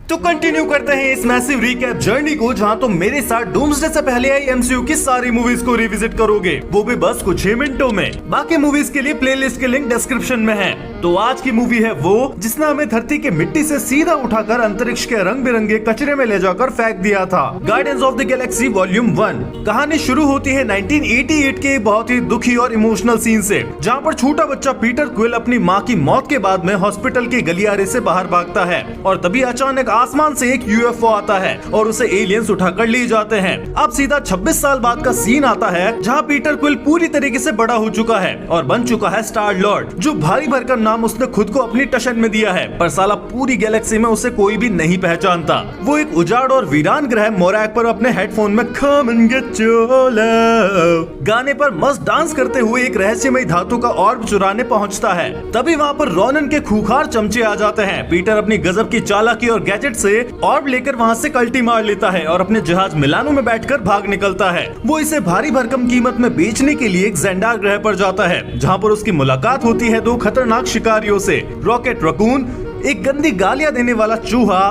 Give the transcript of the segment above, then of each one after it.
तो कंटिन्यू करते हैं इस मैसिव रिकैप जर्नी को, जहां तुम मेरे साथ डूम्सडे से पहले आई एमसीयू की सारी मूवीज को रिविजिट करोगे, वो भी बस कुछ ही मिनटों में। बाकी मूवीज के लिए प्लेलिस्ट के लिंक डिस्क्रिप्शन में है। तो आज की मूवी है वो जिसने हमें धरती के मिट्टी से सीधा उठाकर अंतरिक्ष के रंग बिरंगे कचरे में ले जाकर फेंक दिया था। Guardians of the Galaxy volume 1। कहानी शुरू होती है 1988 के बहुत ही दुखी और इमोशनल सीन से, जहाँ पर छोटा बच्चा पीटर क्विल अपनी माँ की मौत के बाद में हॉस्पिटल के गलियारे से बाहर भागता है और तभी अचानक आसमान से एक यूएफओ आता है और उसे एलियंस उठाकर ले जाते हैं। अब सीधा 26 साल बाद का सीन आता है, जहाँ पीटर क्विल पूरी तरीके से बड़ा हो चुका है और बन चुका है स्टार लॉर्ड, जो भारी भरकम नाम उसने खुद को अपनी टशन में दिया है, पर साला पूरी गैलेक्सी में उसे कोई भी नहीं पहचानता। वो एक उजाड़ और वीरान ग्रह मोरैक पर अपने हेडफोन में Come and get your love गाने पर मस्त डांस करते हुए एक रहस्यमय धातु का ऑर्ब चुराने पहुंचता है। तभी वहाँ पर रोनन के खूंखार चमचे आ जाते हैं। पीटर अपनी गजब की चालाकी और गैजेट से ऑर्ब लेकर वहाँ से कल्टी मार लेता है और अपने जहाज मिलानो में बैठकर भाग निकलता है। वो इसे भारी भरकम कीमत में बेचने के लिए एक ज़ेंडार ग्रह पर जाता है, जहाँ पर उसकी मुलाकात होती है दो खतरनाक शिकारियों से, रॉकेट रकून, एक गंदी गालियां देने वाला चूहा,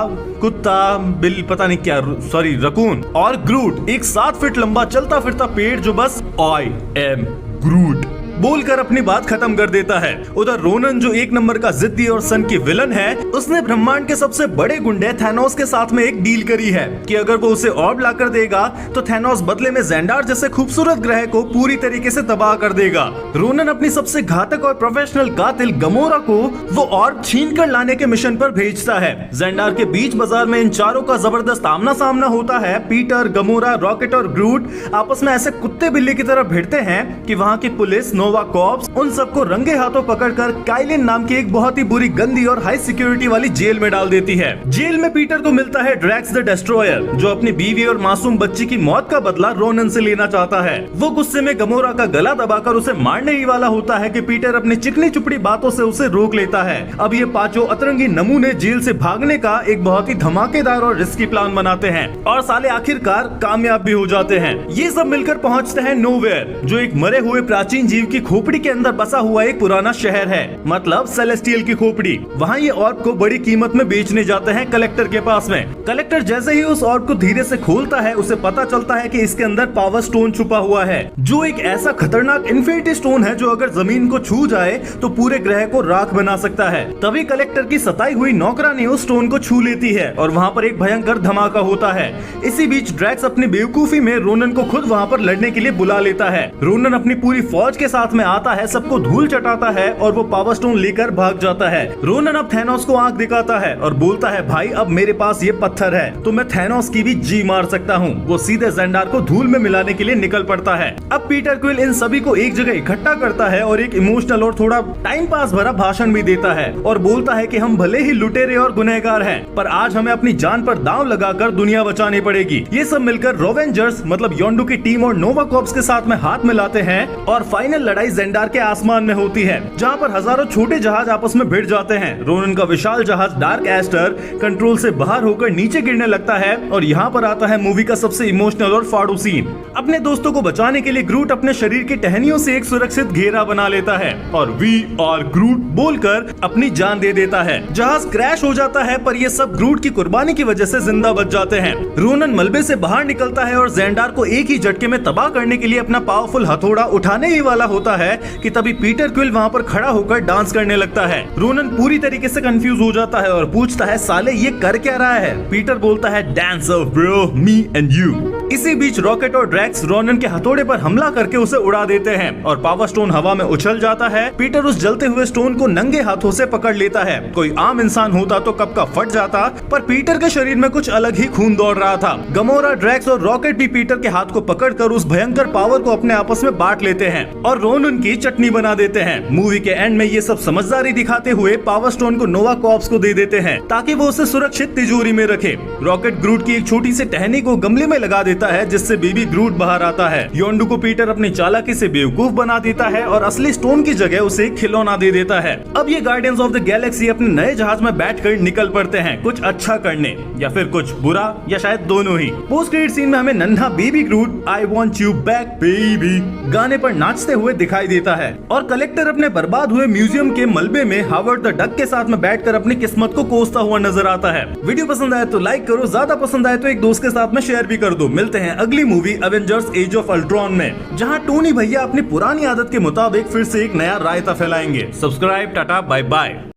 कुत्ता, बिल पता नहीं क्या, सॉरी रकून, और ग्रूट, एक 7 फीट लंबा चलता फिरता पेड़ जो बस आई एम ग्रूट बोलकर अपनी बात खत्म कर देता है। उधर रोनन जो एक नंबर का जिद्दी और सन की विलन है, उसने ब्रह्मांड के सबसे बड़े गुंडे थैनोस के साथ में एक डील करी है कि अगर वो उसे ऑर्ब लाकर देगा तो थैनोस बदले में ज़ेंडार जैसे खूबसूरत ग्रह को पूरी तरीके से तबाह कर देगा। रोनन अपनी सबसे घातक और प्रोफेशनल कातिल गमोरा को वो ऑर्ब छीन कर लाने के मिशन पर भेजता है। ज़ेंडार के बीच बाजार में इन चारों का जबरदस्त आमना सामना होता है। पीटर, गमोरा, रॉकेट और ग्रूट आपस में ऐसे कुत्ते बिल्ली की तरह भिड़ते हैं कि वहाँ की पुलिस, नोवा कॉप्स उन सबको रंगे हाथों पकड़कर काइलिन नाम की एक बहुत ही बुरी, गंदी और हाई सिक्योरिटी वाली जेल में डाल देती है। जेल में पीटर को मिलता है ड्रैक्स द डिस्ट्रॉयर, जो अपनी बीवी और मासूम बच्ची की मौत का बदला रोनन से लेना चाहता है। वो गुस्से में गमोरा का गला दबाकर उसे मारने ही वाला होता है कि पीटर अपनी चिकनी चुपड़ी बातों से उसे रोक लेता है। अब ये पांचों अतरंगी नमूने जेल से भागने का एक बहुत ही धमाकेदार और रिस्की प्लान बनाते हैं और साले आखिरकार कामयाब भी हो जाते हैं। ये सब मिलकर पहुंचते हैं नोवेयर, जो एक मरे हुए प्राचीन जीव की खोपड़ी के अंदर बसा हुआ एक पुराना शहर है, मतलब सेलेस्टियल की खोपड़ी। वहाँ ये ऑर्ब को बड़ी कीमत में बेचने जाते हैं कलेक्टर के पास में। कलेक्टर जैसे ही उस ऑर्ब को धीरे से खोलता है, उसे पता चलता है कि इसके अंदर पावर स्टोन छुपा हुआ है, जो एक ऐसा खतरनाक इन्फिनिटी स्टोन है जो अगर जमीन को छू जाए तो पूरे ग्रह को राख बना सकता है। तभी कलेक्टर की सताई हुई नौकरानी उस स्टोन को छू लेती है और वहाँ पर एक भयंकर धमाका होता है। इसी बीच ड्रैक्स अपनी बेवकूफी में रोनन को खुद वहाँ पर लड़ने के लिए बुला लेता है। रोनन अपनी पूरी फौज के साथ में आता है, सबको धूल चटाता है और वो पावर स्टोन लेकर भाग जाता है। रोनन अब थैनोस को आंख दिखाता है और बोलता है, भाई अब मेरे पास ये पत्थर है तो मैं थैनोस की भी जी मार सकता हूँ। वो सीधे ज़ेंडार को धूल में मिलाने के लिए निकल पड़ता है। अब पीटर क्विल इन सभी को एक जगह इकट्ठा करता है और एक इमोशनल और थोड़ा टाइम पास भरा भाषण भी देता है और बोलता है कि हम भले ही लुटेरे और गुनहगार हैं, पर आज हमें अपनी जान पर दांव लगाकर दुनिया बचानी पड़ेगी। ये सब मिलकर रोवेंजर्स मतलब योंडू की टीम और नोवा कॉर्प्स के साथ में हाथ मिलाते हैं और फाइनल लड़ाई ज़ेंडार के आसमान में होती है, जहाँ पर हजारों छोटे जहाज आपस में भिड़ जाते हैं। रोनन का विशाल जहाज डार्क एस्टर कंट्रोल से बाहर होकर नीचे गिरने लगता है और यहाँ पर आता है मूवी का सबसे इमोशनल और फाड़ू सीन। अपने दोस्तों को बचाने के लिए ग्रूट अपने शरीर की टहनियों से एक सुरक्षित घेरा बना लेता है और वी आर ग्रूट बोलकर अपनी जान दे देता है। जहाज क्रैश हो जाता है, पर ये सब ग्रूट की कुर्बानी की वजह से जिंदा बच जाते हैं। रोनन मलबे से बाहर निकलता है और ज़ेंडार को एक ही झटके में तबाह करने के लिए अपना पावरफुल हथौड़ा उठाने ही वाला होता है कि तभी पीटर क्विल वहाँ पर खड़ा होकर डांस करने लगता है। रोनन पूरी तरीके से कंफ्यूज हो जाता है और पूछता है, साले ये कर क्या रहा है? पीटर बोलता है, dance of bro, me and you. इसी बीच रॉकेट और ड्रैक्स रोनन के हथौड़े पर हमला करके उसे उड़ा देते हैं और पावर स्टोन हवा में उछल जाता है। पीटर उस जलते हुए स्टोन को नंगे हाथों से पकड़ लेता है। कोई आम इंसान होता तो कब का फट जाता, पर पीटर के शरीर में कुछ अलग ही खून दौड़ रहा था। गमोरा, ड्रैक्स और रॉकेट भी पीटर के हाथ को पकड़कर उस भयंकर पावर को अपने आपस में बांट लेते हैं और रोनन की चटनी बना देते हैं। मूवी के एंड में ये सब समझदारी दिखाते हुए पावर स्टोन को नोवा कॉर्प्स को दे देते हैं ताकि वो उसे सुरक्षित तिजोरी में रखे। रॉकेट ग्रूट की एक छोटी सी टहनी को गमले में लगा देता है, जिससे बेबी ग्रूट ग्रूट बाहर आता है। योंडू को पीटर अपनी चालाकी से बेवकूफ बना देता है और असली स्टोन की जगह उसे खिलौना दे देता है। अब ये गार्डियंस ऑफ द गैलेक्सी अपने नए जहाज में बैठकर निकल पड़ते हैं कुछ अच्छा करने या फिर कुछ बुरा या शायद दोनों ही। पोस्ट क्रेडिट सीन में हमें नन्हा baby Groot I want you back baby गाने पर नाचते हुए दिखाई देता है और कलेक्टर अपने बर्बाद हुए म्यूजियम के मलबे में हावर्ड द डक के साथ में बैठकर अपनी किस्मत को कोसता हुआ नजर आता है। वीडियो पसंद आए तो लाइक करो, ज्यादा पसंद आए तो एक दोस्त के साथ में शेयर भी कर दो। मिलते हैं अगली movie Avengers age of Ultron में, जहां टोनी भैया अपनी पुरानी आदत के मुताबिक फिर से एक नया रायता फैलाएंगे। Subscribe, tata, bye bye.